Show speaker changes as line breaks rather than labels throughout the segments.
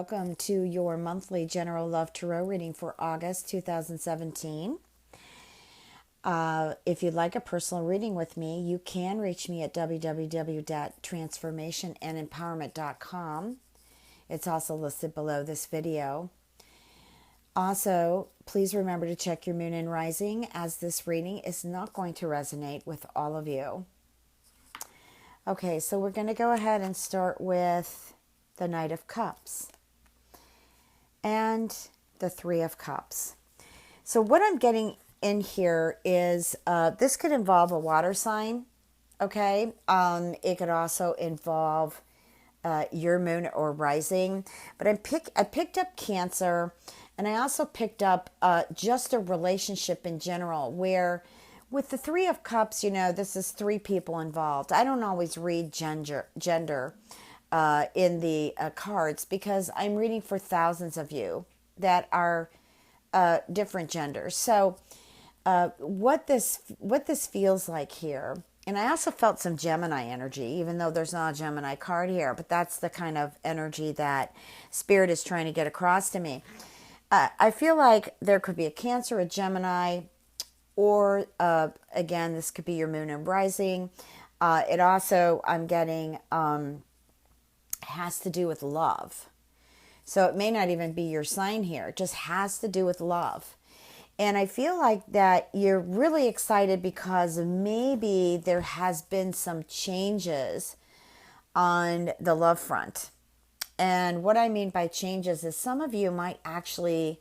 welcome to your monthly General Love Tarot reading for August 2017. If you'd like a personal reading with me, you can reach me at www.transformationandempowerment.com. It's also listed below this video. Also, please remember to check your moon and rising, as this reading is not going to resonate with all of you. Okay, so we're going to go ahead and start with the Knight of Cups and the Three of Cups. So what I'm getting in here is this could involve a water sign, okay? It could also involve your moon or rising, but I picked up Cancer, and I also picked up just a relationship in general where with the Three of Cups, you know, this is three people involved. I don't always read gender in the cards because I'm reading for thousands of you that are different genders. So what this feels like here, and I also felt some Gemini energy, even though there's not a Gemini card here, but that's the kind of energy that Spirit is trying to get across to me. I feel like there could be a Cancer, a Gemini, or again, this could be your moon and rising. It also, I'm getting, has to do with love. So it may not even be your sign here. It just has to do with love. And I feel like that you're really excited because maybe there has been some changes on the love front. And what I mean by changes is some of you might actually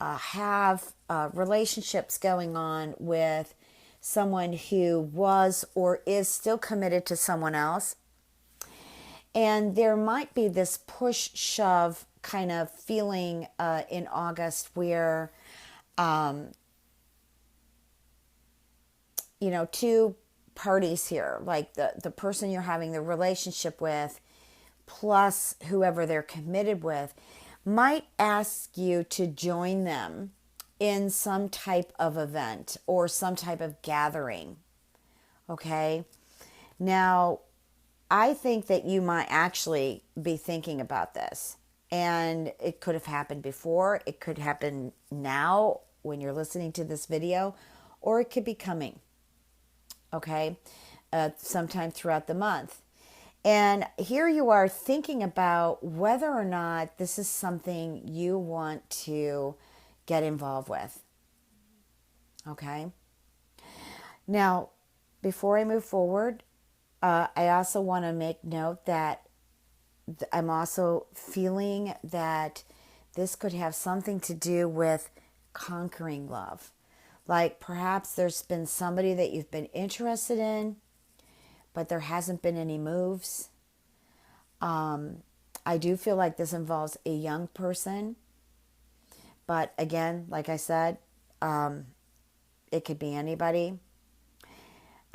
have relationships going on with someone who was or is still committed to someone else. And there might be this push-shove kind of feeling in August where, you know, two parties here, like the person you're having the relationship with, plus whoever they're committed with, might ask you to join them in some type of event or some type of gathering. Okay? Now, I think that you might actually be thinking about this. And it could have happened before. It could happen now when you're listening to this video. Or it could be coming. Okay? Sometime throughout the month. And here you are thinking about whether or not this is something you want to get involved with. Okay? Now, before I move forward, I also want to make note that I'm also feeling that this could have something to do with conquering love. Like perhaps there's been somebody that you've been interested in, but there hasn't been any moves. I do feel like this involves a young person. But again, like I said, it could be anybody.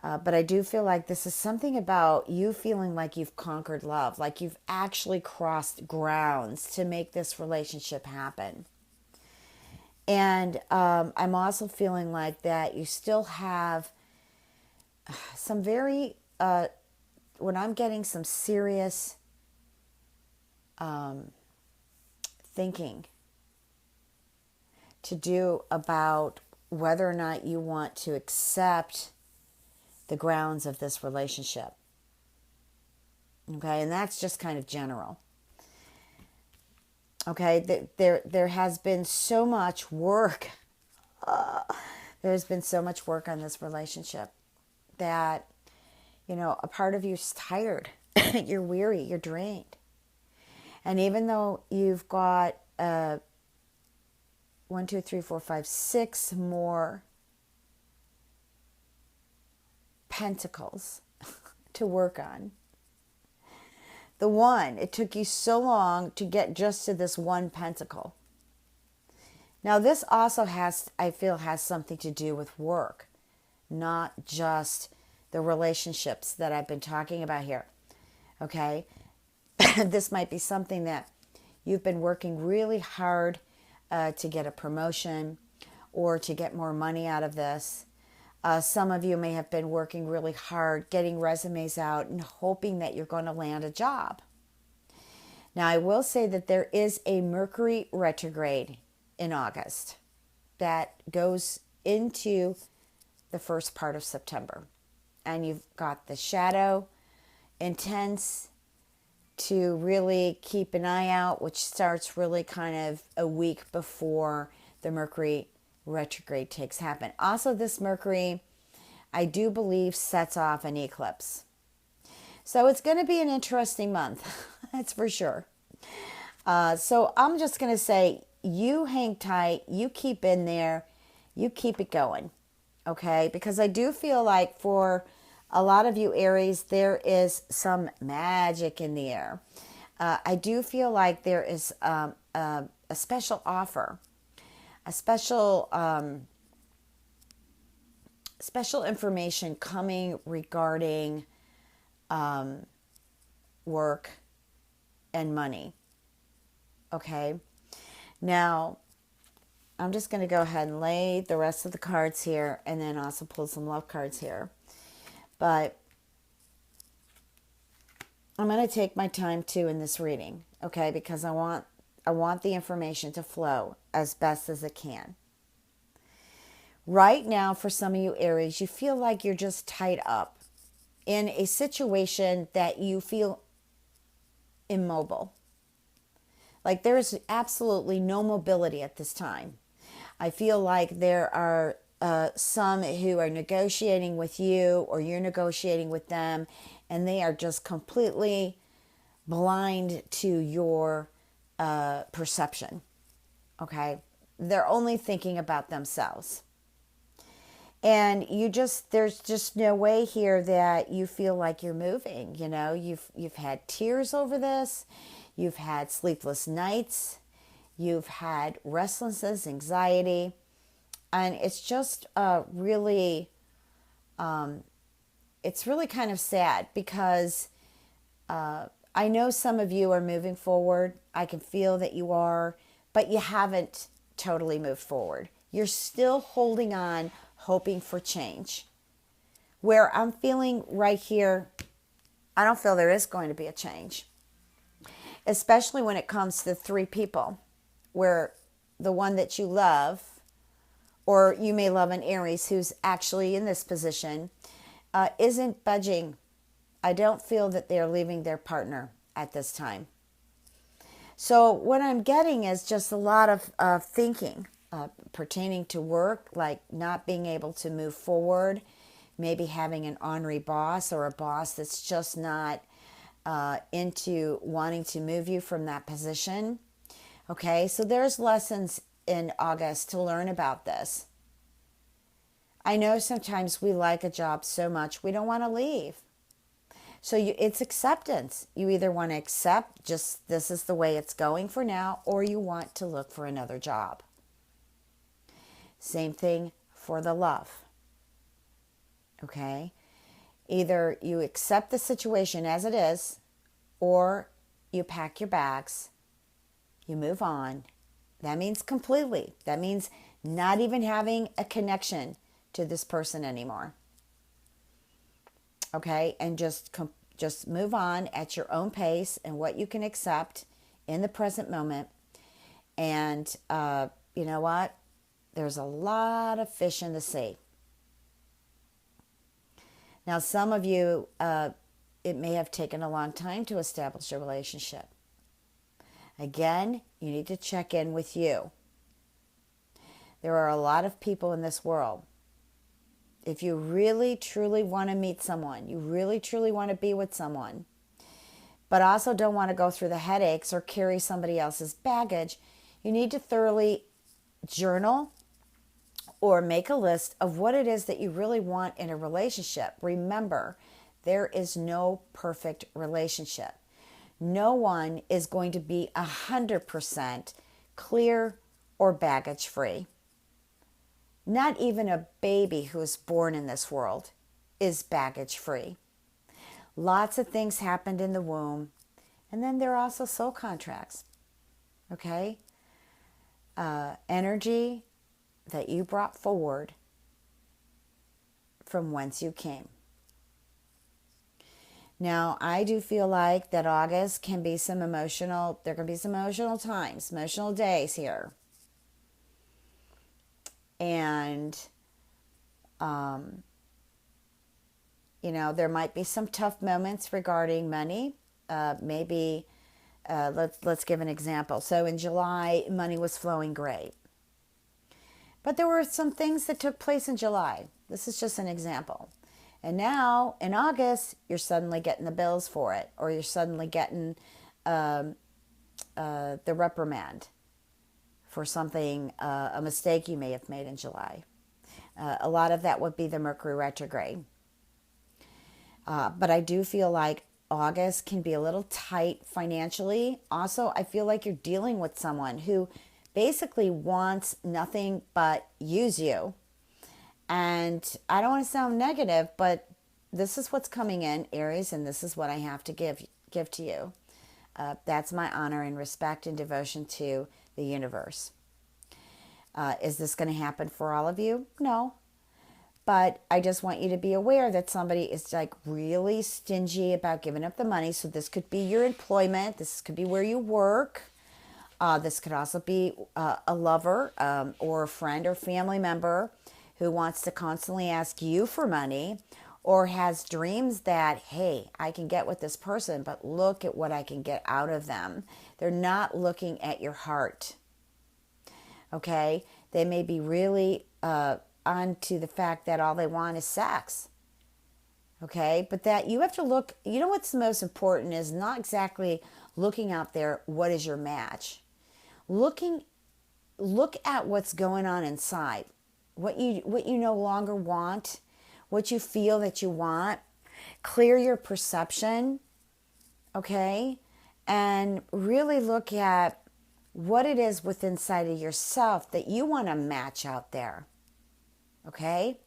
But I do feel like this is something about you feeling like you've conquered love, like you've actually crossed grounds to make this relationship happen. And I'm also feeling like that you still have some very, when I'm getting some serious thinking to do about whether or not you want to accept the grounds of this relationship. Okay, and that's just kind of general. Okay, there has been so much work. There's been so much work on this relationship that, you know, a part of you is tired. You're weary, you're drained. And even though you've got 1, 2, 3, 4, 5, 6 more pentacles to work on. It took you so long to get just to this one pentacle. Now this also I feel has something to do with work, not just the relationships that I've been talking about here. Okay? This might be something that you've been working really hard to get a promotion or to get more money out of this. Some of you may have been working really hard, getting resumes out and hoping that you're going to land a job. Now, I will say that there is a Mercury retrograde in August that goes into the first part of September. And you've got the shadow intense to really keep an eye out, which starts really kind of a week before the Mercury retrograde takes happen. Also, this Mercury, I do believe, sets off an eclipse. So it's going to be an interesting month. That's for sure. So I'm just going to say, you hang tight, you keep in there, you keep it going. Okay? Because I do feel like for a lot of you Aries, there is some magic in the air. I do feel like there is a special offer, a special information coming regarding work and money. Okay? Now, I'm just going to go ahead and lay the rest of the cards here and then also pull some love cards here. But I'm going to take my time too in this reading, okay? Because I want the information to flow as best as it can. Right now, for some of you Aries, you feel like you're just tied up in a situation that you feel immobile. Like there's absolutely no mobility at this time. I feel like there are some who are negotiating with you or you're negotiating with them, and they are just completely blind to your perception. Okay? They're only thinking about themselves. And there's just no way here that you feel like you're moving. You know, you've had tears over this. You've had sleepless nights. You've had restlessness, anxiety. And it's just really kind of sad because I know some of you are moving forward. I can feel that you are, but you haven't totally moved forward. You're still holding on, hoping for change. Where I'm feeling right here, I don't feel there is going to be a change. Especially when it comes to 3 people, where the one that you love, or you may love an Aries who's actually in this position, isn't budging. I don't feel that they're leaving their partner at this time. So what I'm getting is just a lot of thinking pertaining to work, like not being able to move forward, maybe having an ornery boss or a boss that's just not into wanting to move you from that position. Okay, so there's lessons in August to learn about this. I know sometimes we like a job so much we don't want to leave. So it's acceptance. You either want to accept just this is the way it's going for now, or you want to look for another job. Same thing for the love. Okay? Either you accept the situation as it is, or you pack your bags, you move on. That means completely. That means not even having a connection to this person anymore. Okay? And just move on at your own pace and what you can accept in the present moment. And you know what? There's a lot of fish in the sea. Now, some of you, it may have taken a long time to establish a relationship. Again, you need to check in with you. There are a lot of people in this world. If you really, truly want to meet someone, you really, truly want to be with someone, but also don't want to go through the headaches or carry somebody else's baggage, you need to thoroughly journal or make a list of what it is that you really want in a relationship. Remember, there is no perfect relationship. No one is going to be 100% clear or baggage free. Not even a baby who is born in this world is baggage free. Lots of things happened in the womb. And then there are also soul contracts. Okay? Energy that you brought forward from whence you came. Now, I do feel like that August can be some emotional, there can be some emotional times, emotional days here. And, um, there might be some tough moments regarding money. Maybe let's give an example. So in July, money was flowing great, but there were some things that took place in July. This is just an example. And now in August, you're suddenly getting the bills for it, or you're suddenly getting um, the reprimand for something, a mistake you may have made in July. A lot of that would be the Mercury retrograde. But I do feel like August can be a little tight financially. Also, I feel like you're dealing with someone who basically wants nothing but use you. And I don't want to sound negative, but this is what's coming in, Aries, and this is what I have to give to you. That's my honor and respect and devotion to the universe. Is this going to happen for all of you? No. But I just want you to be aware that somebody is like really stingy about giving up the money. So this could be your employment. This could be where you work. This could also be a lover or a friend or family member who wants to constantly ask you for money, or has dreams that, hey, I can get with this person, but look at what I can get out of them. They're not looking at your heart. Okay? They may be really on to the fact that all they want is sex. Okay? But that you have to look, what's the most important is not exactly looking out there, what is your match? Look at what's going on inside. What you no longer want, what you feel that you want. Clear your perception, okay? And really look at what it is within inside of yourself that you want to match out there, okay?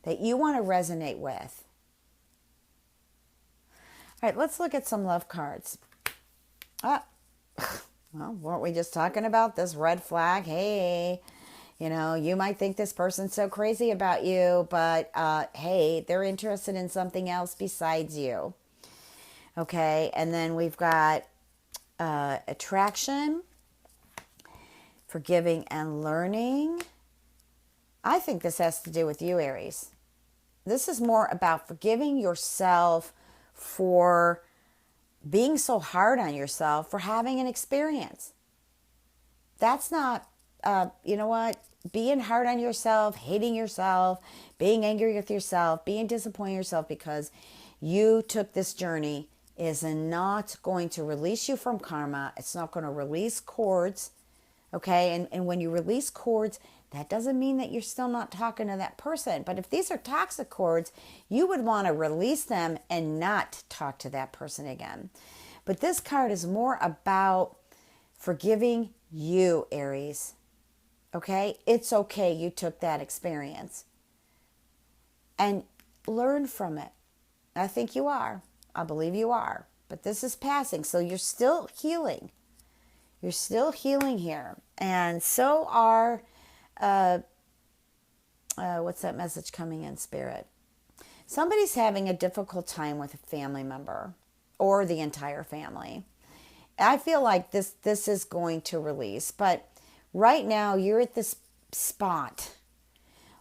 That you want to resonate with. All right, let's look at some love cards. Well, weren't we just talking about this red flag? Hey, you might think this person's so crazy about you, but hey, they're interested in something else besides you. Okay, and then we've got attraction, forgiving and learning. I think this has to do with you, Aries. This is more about forgiving yourself for being so hard on yourself for having an experience. That's not, being hard on yourself, hating yourself, being angry with yourself, being disappointed in yourself because you took this journey is not going to release you from karma. It's not going to release cords, okay? And when you release cords, that doesn't mean that you're still not talking to that person. But if these are toxic cords, you would want to release them and not talk to that person again. But this card is more about forgiving you, Aries. Okay? It's okay you took that experience. And learn from it. I think you are. I believe you are. But this is passing. So you're still healing. You're still healing here. And so are... what's that message coming in, Spirit? Somebody's having a difficult time with a family member or the entire family. I feel like this is going to release, but right now you're at this spot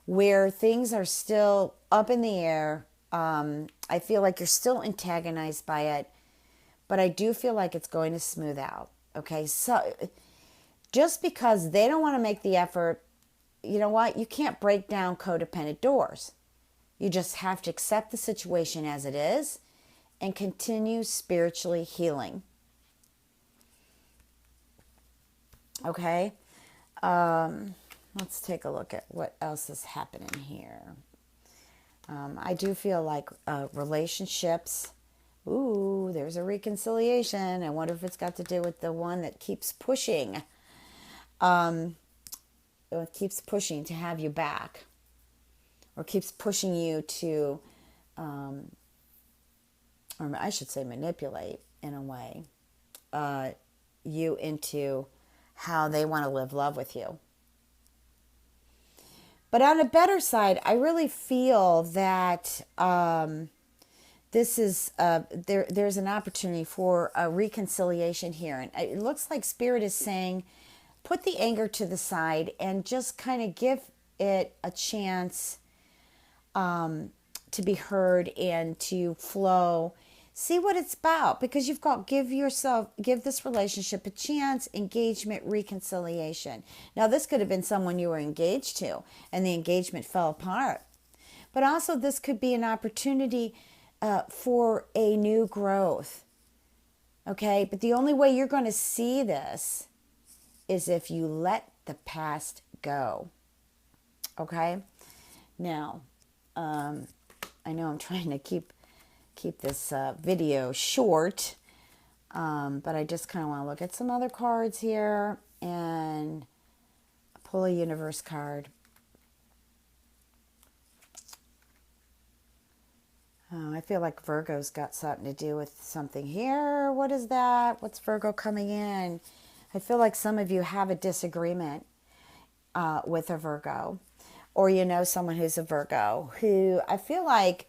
where things are still up in the air. I feel like you're still antagonized by it, but I do feel like it's going to smooth out. Okay, so just because they don't want to make the effort, you know what? You can't break down codependent doors. You just have to accept the situation as it is and continue spiritually healing. Okay? Let's take a look at what else is happening here. I do feel like relationships. Ooh, there's a reconciliation. I wonder if it's got to do with the one that keeps pushing. It keeps pushing to have you back, or keeps pushing you to, or I should say manipulate in a way, you into how they want to live love with you. But on a better side, I really feel that this is there's an opportunity for a reconciliation here, and it looks like Spirit is saying put the anger to the side and just kind of give it a chance to be heard and to flow. See what it's about, because you've got give this relationship a chance, engagement, reconciliation. Now this could have been someone you were engaged to and the engagement fell apart, but also this could be an opportunity for a new growth. Okay, but the only way you're going to see this is if you let the past go. Okay, now I know I'm trying to keep this video short, but I just kind of want to look at some other cards here and pull a universe card. Oh, I feel like Virgo's got something to do with something here. What is that? What's Virgo coming in? I feel like some of you have a disagreement with a Virgo, or you know someone who's a Virgo who I feel like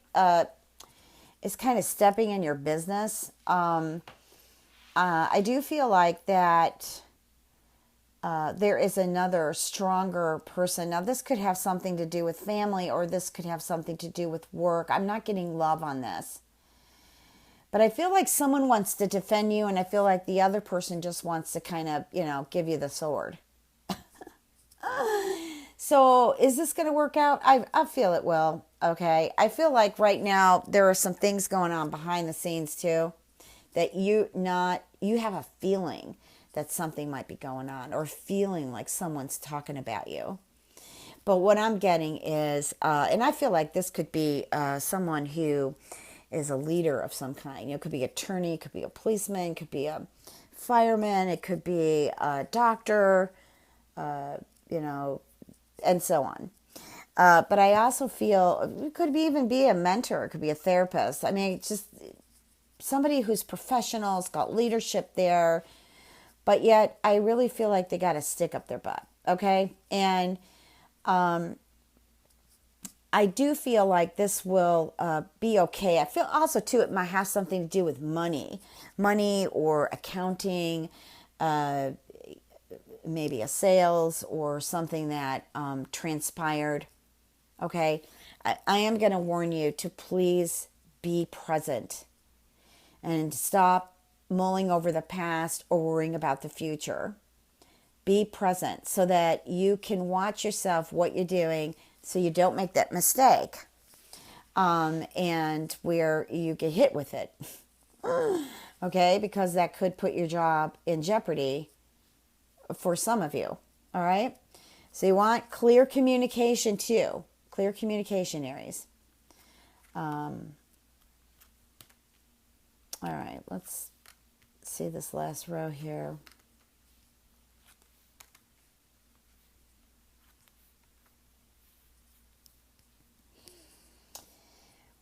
is kind of stepping in your business. I do feel like that there is another stronger person. Now, this could have something to do with family, or this could have something to do with work. I'm not getting love on this. But I feel like someone wants to defend you, and I feel like the other person just wants to kind of, give you the sword. So is this going to work out? I feel it will. Okay. I feel like right now there are some things going on behind the scenes too, that you have a feeling that something might be going on, or feeling like someone's talking about you. But what I'm getting is, and I feel like this could be someone who is a leader of some kind. It could be an attorney, it could be a policeman, it could be a fireman, it could be a doctor, and so on. But I also feel it could even be a mentor. It could be a therapist. I mean, just somebody who's professional, has got leadership there. But yet I really feel like they got to stick up their butt. Okay. And I do feel like this will be okay. I feel also, too, it might have something to do with money or accounting, maybe a sales or something that transpired. Okay. I am going to warn you to please be present and stop mulling over the past or worrying about the future. Be present so that you can watch yourself, what you're doing, so you don't make that mistake and where you get hit with it. Okay, because that could put your job in jeopardy for some of you. All right, so you want clear communication too. Clear communication, Aries. All right, let's see this last row here.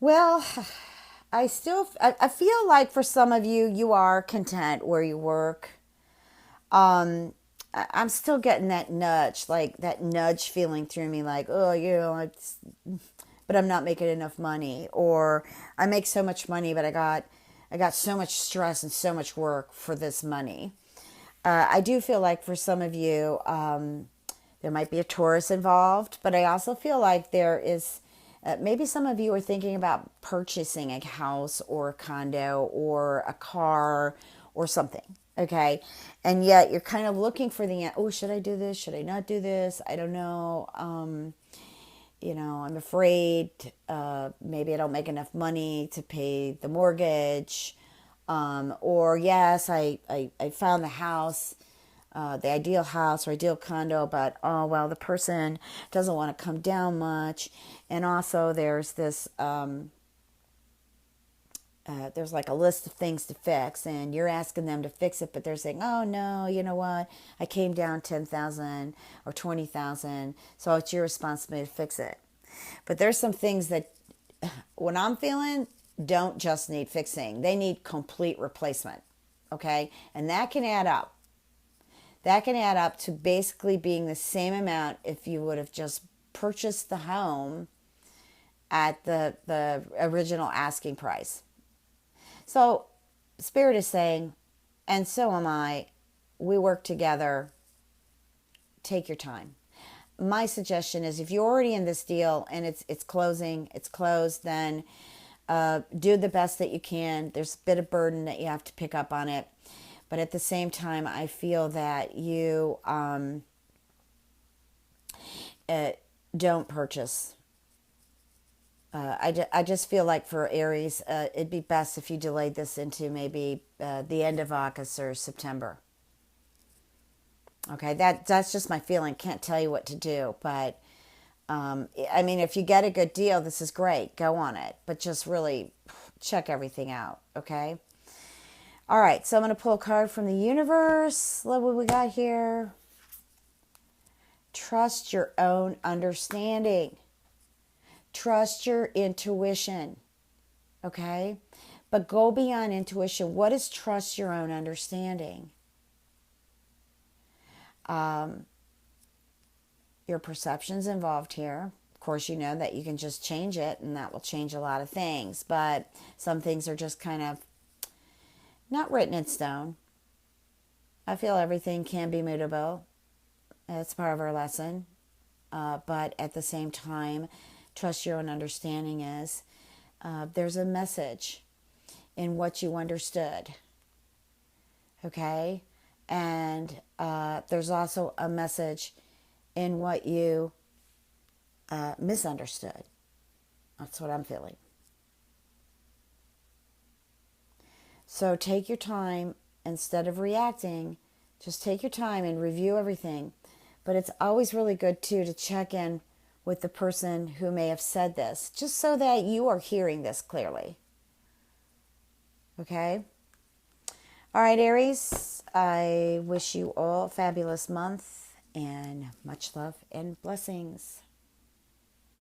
Well, I feel like for some of you, you are content where you work. I'm still getting that nudge, like that nudge feeling through me, like, oh, but I'm not making enough money, or I make so much money, but I got so much stress and so much work for this money. I do feel like for some of you, there might be a Taurus involved, but I also feel like there is, maybe some of you are thinking about purchasing a house or a condo or a car or something. Okay. And yet you're kind of looking for should I do this? Should I not do this? I don't know. I'm afraid maybe I don't make enough money to pay the mortgage. Or yes, I found the house, the ideal house or ideal condo, but the person doesn't want to come down much. And also there's this, there's like a list of things to fix, and you're asking them to fix it, but they're saying, oh no, you know what? I came down 10,000 or 20,000. So it's your responsibility to fix it. But there's some things that what I'm feeling don't just need fixing. They need complete replacement. Okay. And that can add up. That can add up to basically being the same amount if you would have just purchased the home at the original asking price. So, Spirit is saying, and so am I, we work together. Take your time. My suggestion is if you're already in this deal and it's closing, it's closed, then do the best that you can. There's a bit of burden that you have to pick up on it. But at the same time, I feel that you don't purchase. I just feel like for Aries, it'd be best if you delayed this into maybe the end of August or September. Okay, that's just my feeling. Can't tell you what to do, but I mean, if you get a good deal, this is great. Go on it, but just really check everything out. Okay. All right, so I'm going to pull a card from the universe. Look what we got here. Trust your own understanding. Trust your intuition. Okay? But go beyond intuition. What is trust your own understanding? Your perception's involved here. Of course, you know that you can just change it and that will change a lot of things. But some things are just kind of not written in stone. I feel everything can be mutable. That's part of our lesson. But at the same time, trust your own understanding is there's a message in what you understood. Okay? And there's also a message in what you misunderstood. That's what I'm feeling. So take your time instead of reacting. Just take your time and review everything. But it's always really good, too, to check in with the person who may have said this, just so that you are hearing this clearly. Okay? All right, Aries, I wish you all a fabulous month and much love and blessings.